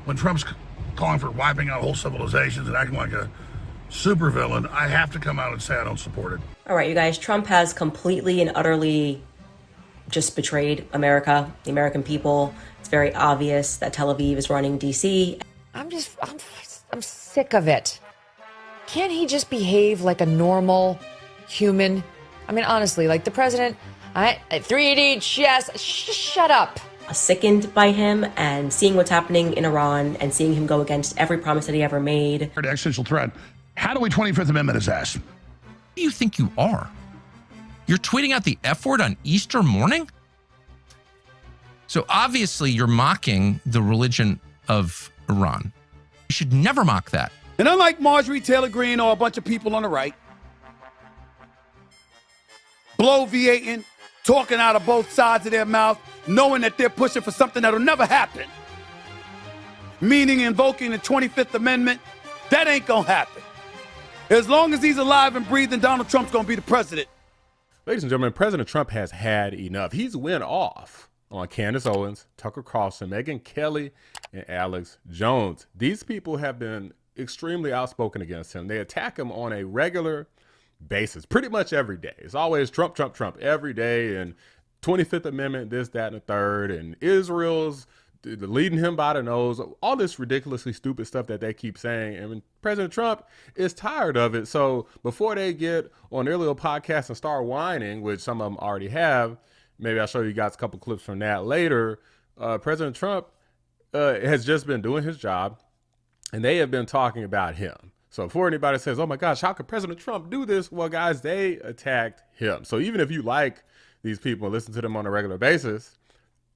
when Trump's calling for wiping out whole civilizations and acting like a supervillain, I have to come out and say I don't support it. All right, you guys, Trump has completely and utterly just betrayed America, the American people. It's very obvious that Tel Aviv is running DC. I'm sick of it. Can't he just behave like a normal human? I mean, honestly, like the president, 3D chess, shut up. Sickened by him and seeing what's happening in Iran and seeing him go against every promise that he ever made. Existential threat. How do we 25th Amendment his ass? Who do you think you are? You're tweeting out the F word on Easter morning? So obviously you're mocking the religion of Iran. You should never mock that. And unlike Marjorie Taylor Greene or a bunch of people on the right, bloviating, talking out of both sides of their mouth, knowing that they're pushing for something that'll never happen, meaning invoking the 25th Amendment, that ain't gonna happen. As long as he's alive and breathing, Donald Trump's gonna be the president. Ladies and gentlemen, President Trump has had enough. He's went off on Candace Owens, Tucker Carlson, Megyn Kelly, and Alex Jones. These people have been extremely outspoken against him. They attack him on a regular basis, pretty much every day. It's always Trump, Trump, Trump every day, and 25th Amendment, this, that, and the third, and Israel's leading him by the nose, all this ridiculously stupid stuff that they keep saying. And President Trump is tired of it. So before they get on their little podcast and start whining, which some of them already have, maybe I'll show you guys a couple clips from that later. President Trump has just been doing his job, and they have been talking about him. So before anybody says, oh my gosh, how could President Trump do this? Well, guys, they attacked him. So even if you like these people and listen to them on a regular basis,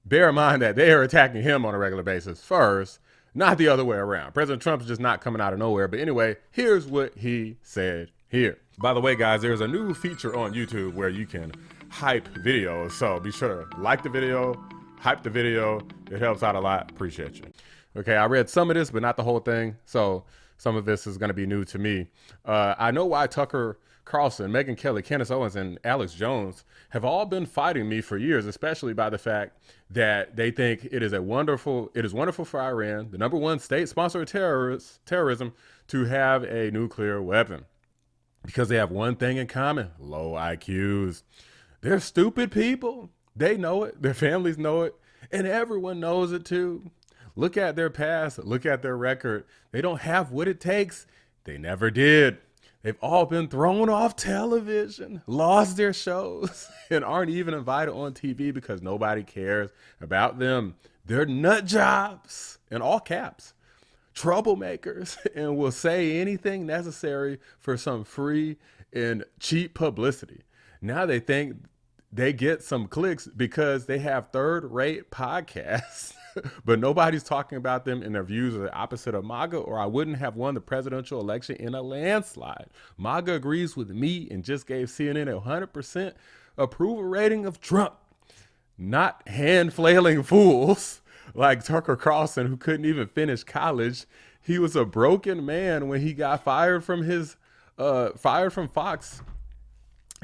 bear in mind that they are attacking him on a regular basis first, not the other way around. President Trump's just not coming out of nowhere. But anyway, here's what he said here. By the way, guys, there's a new feature on YouTube where you can hype videos. So be sure to like the video, hype the video. It helps out a lot. Appreciate you. Okay, I read some of this, but not the whole thing. So some of this is going to be new to me. I know why Tucker Carlson, Megyn Kelly, Candace Owens, and Alex Jones have all been fighting me for years, especially by the fact that they think it is wonderful for Iran, the #1 state sponsor of terrorism, to have a nuclear weapon. Because they have one thing in common: low IQs. They're stupid people. They know it. Their families know it. And everyone knows it too. Look at their past. Look at their record. They don't have what it takes. They never did. They've all been thrown off television, lost their shows, and aren't even invited on TV because nobody cares about them. They're nut jobs, in all caps, troublemakers, and will say anything necessary for some free and cheap publicity. Now they think they get some clicks because they have third-rate podcasts. But nobody's talking about them, and their views are the opposite of MAGA, or I wouldn't have won the presidential election in a landslide. MAGA agrees with me and just gave CNN a 100% approval rating of Trump. Not hand-flailing fools like Tucker Carlson, who couldn't even finish college. He was a broken man when he got fired from Fox,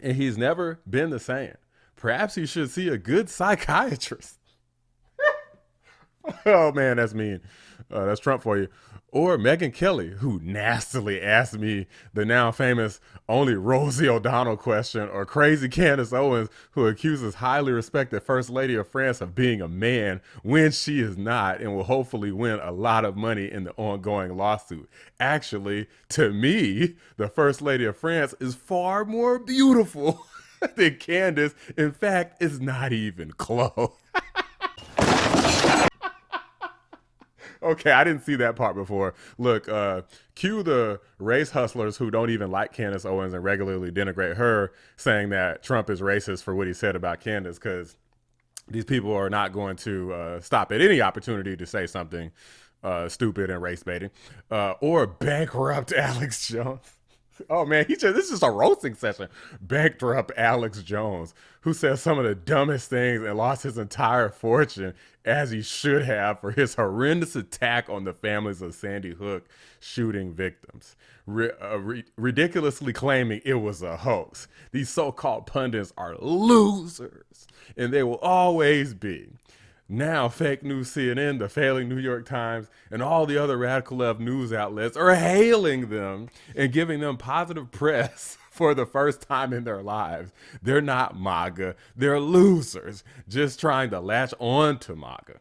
and he's never been the same. Perhaps he should see a good psychiatrist. Oh man, that's mean. That's Trump for you. Or Megyn Kelly, who nastily asked me the now famous only Rosie O'Donnell question, or crazy Candace Owens, who accuses highly respected First Lady of France of being a man when she is not, and will hopefully win a lot of money in the ongoing lawsuit. Actually, to me, the First Lady of France is far more beautiful than Candace. In fact, it's not even close. Okay, I didn't see that part before. Look, cue the race hustlers who don't even like Candace Owens and regularly denigrate her, saying that Trump is racist for what he said about Candace, because these people are not going to stop at any opportunity to say something stupid and race baiting, or bankrupt Alex Jones. Oh man, this is just a roasting session. Bankrupt Alex Jones, who says some of the dumbest things and lost his entire fortune, as he should have, for his horrendous attack on the families of Sandy Hook shooting victims, ridiculously claiming it was a hoax. These so-called pundits are losers, and they will always be. Now, fake news CNN, the failing New York Times, and all the other radical left news outlets are hailing them and giving them positive press for the first time in their lives. They're not MAGA. They're losers just trying to latch on to MAGA.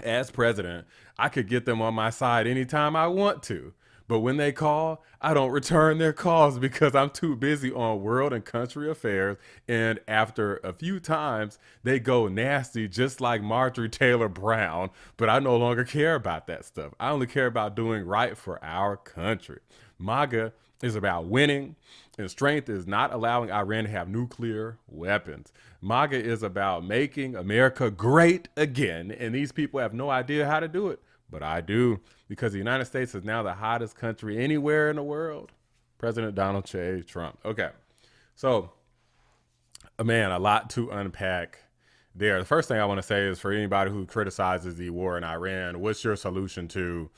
As president, I could get them on my side anytime I want to. But when they call, I don't return their calls because I'm too busy on world and country affairs. And after a few times, they go nasty, just like Marjorie Taylor Brown. But I no longer care about that stuff. I only care about doing right for our country. MAGA is about winning, and strength is not allowing Iran to have nuclear weapons. MAGA is about making America great again. And these people have no idea how to do it. But I do, because the United States is now the hottest country anywhere in the world. President Donald J. Trump. Okay, so, man, a lot to unpack there. The first thing I want to say is for anybody who criticizes the war in Iran, what's your solution to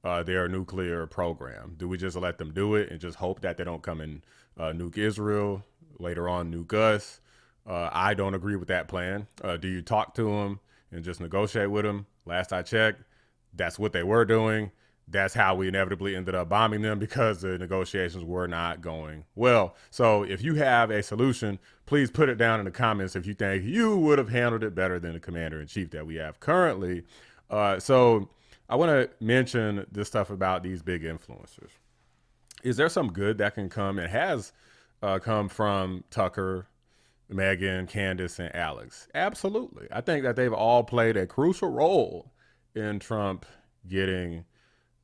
their nuclear program? Do we just let them do it and just hope that they don't come and nuke Israel, later on nuke us? I don't agree with that plan. Do you talk to them and just negotiate with them? Last I checked, that's what they were doing. That's how we inevitably ended up bombing them because the negotiations were not going well. So if you have a solution, please put it down in the comments if you think you would have handled it better than the commander-in-chief that we have currently. So I want to mention this stuff about these big influencers. Is there some good that can come and has come from Tucker, Megyn, Candace, and Alex? Absolutely. I think that they've all played a crucial role in Trump getting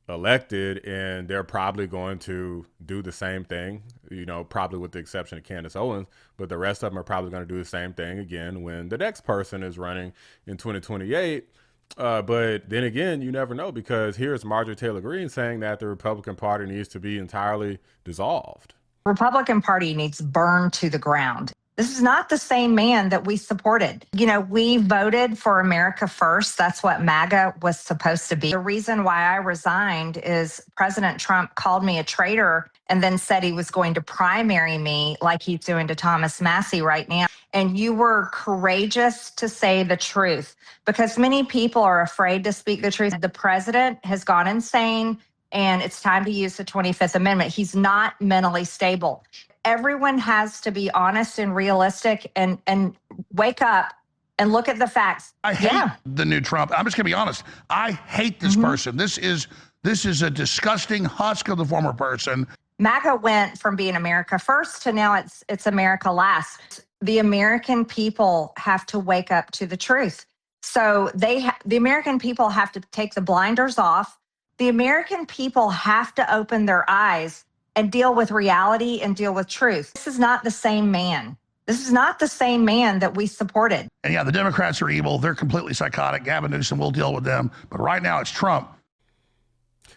elected, and they're probably going to do the same thing, you know, probably with the exception of Candace Owens, but the rest of them are probably going to do the same thing again when the next person is running in 2028. But then again, you never know, because here's Marjorie Taylor Greene saying that the Republican Party needs to be entirely dissolved. Republican Party needs burned to the ground. This is not the same man that we supported. You know, we voted for America first. That's what MAGA was supposed to be. The reason why I resigned is President Trump called me a traitor and then said he was going to primary me like he's doing to Thomas Massey right now. And you were courageous to say the truth, because many people are afraid to speak the truth. The president has gone insane, and it's time to use the 25th Amendment. He's not mentally stable. Everyone has to be honest and realistic and wake up and look at the facts. I hate the new Trump. I'm just gonna be honest. I hate this person. This is a disgusting husk of the former person. MAGA went from being America first to now it's America last. The American people have to wake up to the truth. So the American people have to take the blinders off. The American people have to open their eyes and deal with reality and deal with truth. This is not the same man. This is not the same man that we supported. And yeah, the Democrats are evil. They're completely psychotic. Gavin Newsom will deal with them. But right now it's Trump.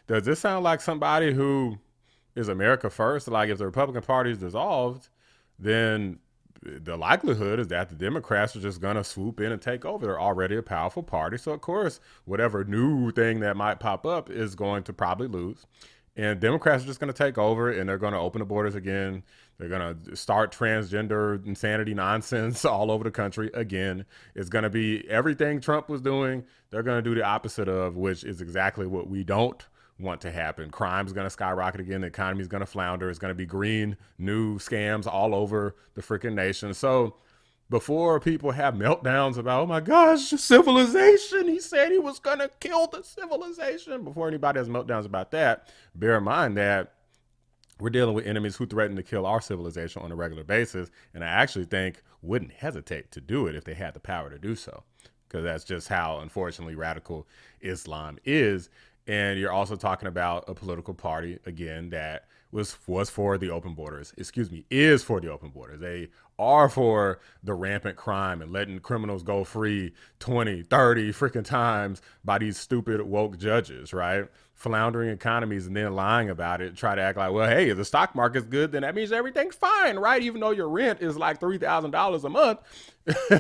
Does this sound like somebody who is America first? Like if the Republican Party is dissolved, then the likelihood is that the Democrats are just going to swoop in and take over. They're already a powerful party. So of course, whatever new thing that might pop up is going to probably lose. And Democrats are just going to take over, and they're going to open the borders again. They're going to start transgender insanity nonsense all over the country again. It's going to be everything Trump was doing. They're going to do the opposite of, which is exactly what we don't want to happen. Crime is going to skyrocket again. The economy is going to flounder. It's going to be green new scams all over the freaking nation. So before people have meltdowns about, oh my gosh, civilization, he said he was going to kill the civilization. Before anybody has meltdowns about that, bear in mind that we're dealing with enemies who threaten to kill our civilization on a regular basis. And I actually think wouldn't hesitate to do it if they had the power to do so, because that's just how, unfortunately, radical Islam is. And you're also talking about a political party, again, that was for the open borders, is for the open borders. They are for the rampant crime and letting criminals go free 20, 30 freaking times by these stupid woke judges, right? Floundering economies and then lying about it, try to act like, well, hey, if the stock market's good, then that means everything's fine, right? Even though your rent is like $3,000 a month.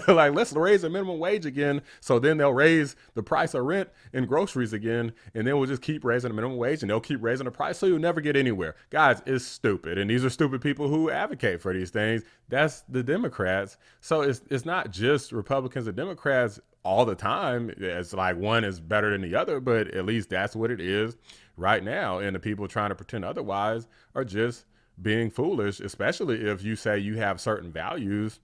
Like, let's raise the minimum wage again. So then they'll raise the price of rent and groceries again. And then we'll just keep raising the minimum wage and they'll keep raising the price. So you'll never get anywhere. Guys, it's stupid. And these are stupid people who advocate for these things. That's the Democrats. So it's not just Republicans. The Democrats all the time. It's like one is better than the other, but at least that's what it is right now. And the people trying to pretend otherwise are just being foolish, especially if you say you have certain values.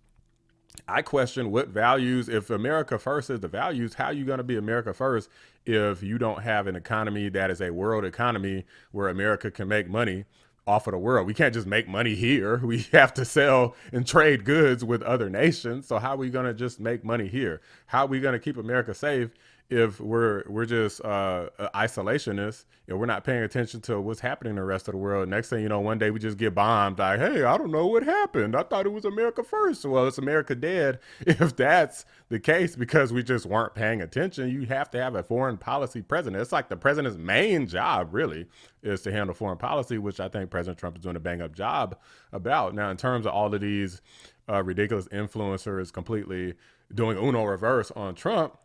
I question what values, if America first is the values, how are you going to be America first if you don't have an economy that is a world economy where America can make money off of the world? We can't just make money here. We have to sell and trade goods with other nations. So how are we going to just make money here? How are we going to keep America safe if we're just isolationists and we're not paying attention to what's happening in the rest of the world? Next thing you know, one day we just get bombed. Like, hey, I don't know what happened. I thought it was America first. Well, it's America dead. If that's the case, because we just weren't paying attention, you have to have a foreign policy president. It's like the president's main job really is to handle foreign policy, which I think President Trump is doing a bang up job about. Now, in terms of all of these ridiculous influencers completely doing Uno reverse on Trump,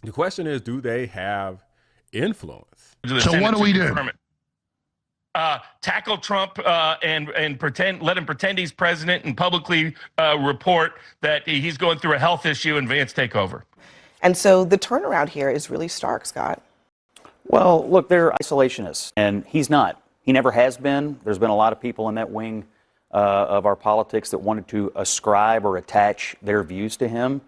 the question is, do they have influence? So what do we do? Tackle Trump and let him pretend he's president and publicly report that he's going through a health issue and Vance take over. And so the turnaround here is really stark, Scott. Well, look, they're isolationists, and he's not. He never has been. There's been a lot of people in that wing of our politics that wanted to ascribe or attach their views to him.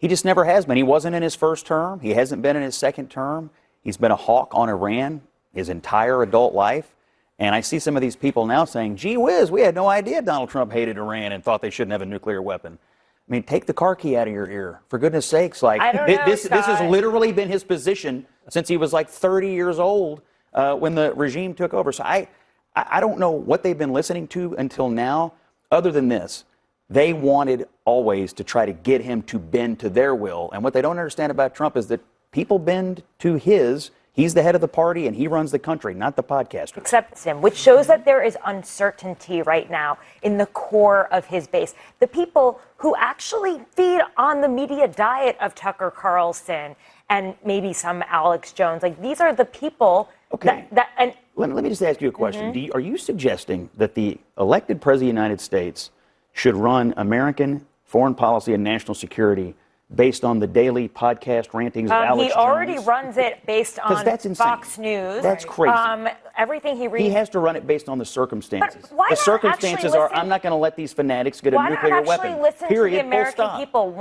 He just never has been. He wasn't in his first term. He hasn't been in his second term. He's been a hawk on Iran his entire adult life. And I see some of these people now saying, gee whiz, we had no idea Donald Trump hated Iran and thought they shouldn't have a nuclear weapon. I mean, take the car key out of your ear. For goodness sakes, like this has literally been his position since he was like 30 years old when the regime took over. So I don't know what they've been listening to until now, other than this. They wanted always to try to get him to bend to their will. And what they don't understand about Trump is that people bend to his. He's the head of the party and he runs the country, not the podcaster. Accepts him, which shows that there is uncertainty right now in the core of his base. The people who actually feed on the media diet of Tucker Carlson and maybe some Alex Jones, like these are the people and let me just ask you a question. Are you suggesting that the elected president of the United States should run American foreign policy and national security based on the daily podcast rantings of Alex Jones? He already runs it based on Fox News. That's crazy. Everything he reads. He has to run it based on the circumstances. But why the not circumstances are, I'm not going to let these fanatics get a nuclear weapon. Why not actually listen to the American people?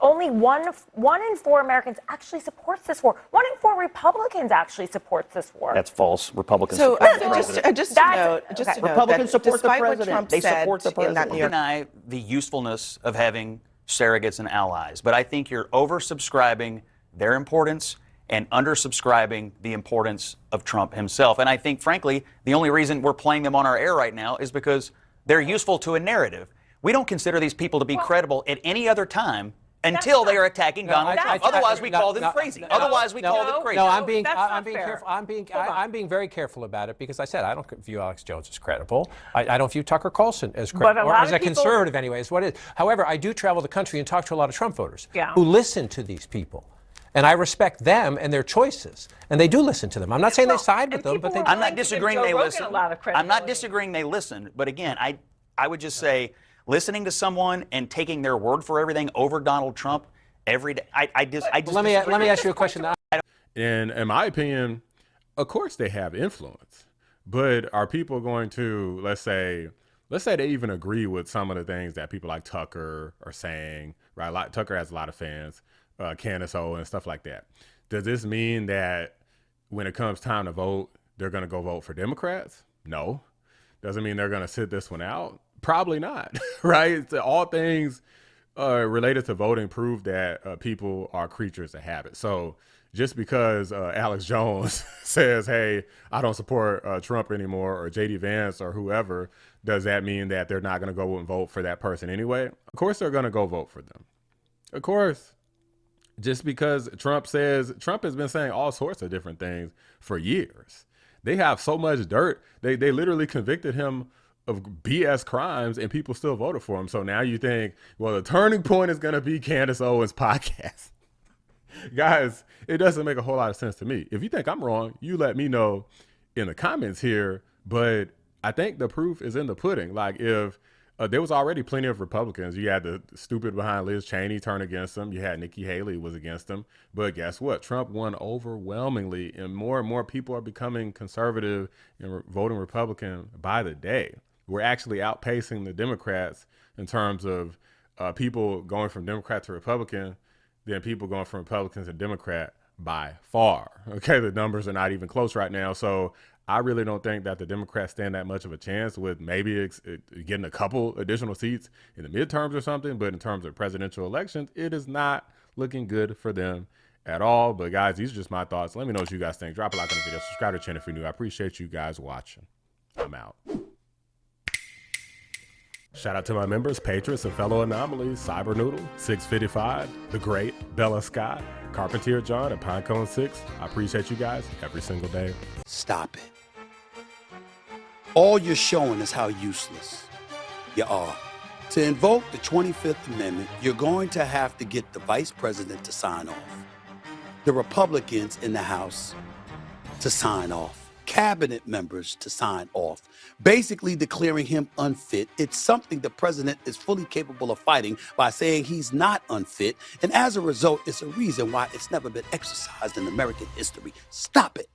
Only one in four Americans actually supports this war. 1 in 4 Republicans actually supports this war. That's false. Republicans So support the president. just to note Republicans support the despite what president. Trump They said support the president. in that New York. Deny the usefulness of having surrogates and allies, but I think you're oversubscribing their importance and undersubscribing the importance of Trump himself. And I think, frankly, the only reason we're playing them on our air right now is because they're useful to a narrative. We don't consider these people to be credible at any other time until they are attacking Donald Trump. Otherwise, we call them crazy. Otherwise, we call them crazy. No, I'm being careful. I'm being very careful about it because I said I don't view Alex Jones as credible. I don't view Tucker Carlson as credible, or as a conservative anyway. Is what it is. However, I do travel the country and talk to a lot of Trump voters who listen to these people. And I respect them and their choices. And they do listen to them. I'm not saying they side with them, but they do. I'm not disagreeing they listen. I'm not disagreeing they listen. But again, I would just say listening to someone and taking their word for everything over Donald Trump every day. I just let me ask you a question. And in my opinion, of course they have influence. But are people going to, let's say they even agree with some of the things that people like Tucker are saying, right? Tucker has a lot of fans. Candace, Owens, stuff like that. Does this mean that when it comes time to vote, they're going to go vote for Democrats? No. Doesn't mean they're going to sit this one out? Probably not, right? All things related to voting prove that people are creatures of habit. So just because Alex Jones says, hey, I don't support Trump anymore, or J.D. Vance or whoever, does that mean that they're not going to go and vote for that person anyway? Of course they're going to go vote for them. Of course. Just because Trump has been saying all sorts of different things for years. They have so much dirt. They literally convicted him of BS crimes and people still voted for him. So now you think, well, the turning point is going to be Candace Owens' podcast. Guys, it doesn't make a whole lot of sense to me. If you think I'm wrong, you let me know in the comments here. But I think the proof is in the pudding. Like if there was already plenty of Republicans. You had the stupid behind Liz Cheney turn against him. You had Nikki Haley was against him. But guess what? Trump won overwhelmingly, and more people are becoming conservative and voting Republican by the day. We're actually outpacing the Democrats in terms of people going from Democrat to Republican than people going from Republican to Democrat by far. Okay, the numbers are not even close right now. So I really don't think that the Democrats stand that much of a chance with maybe getting a couple additional seats in the midterms or something. But in terms of presidential elections, it is not looking good for them at all. But guys, these are just my thoughts. Let me know what you guys think. Drop a like on the video. Subscribe to the channel if you're new. I appreciate you guys watching. I'm out. Shout out to my members, patrons, and fellow anomalies, Cyber Noodle, 655, The Great, Bella Scott, Carpentier John, and Pinecone 6. I appreciate you guys every single day. Stop it. All you're showing is how useless you are. To invoke the 25th Amendment, you're going to have to get the vice president to sign off, the Republicans in the House to sign off, cabinet members to sign off, basically declaring him unfit. It's something the president is fully capable of fighting by saying he's not unfit. And as a result, it's a reason why it's never been exercised in American history. Stop it.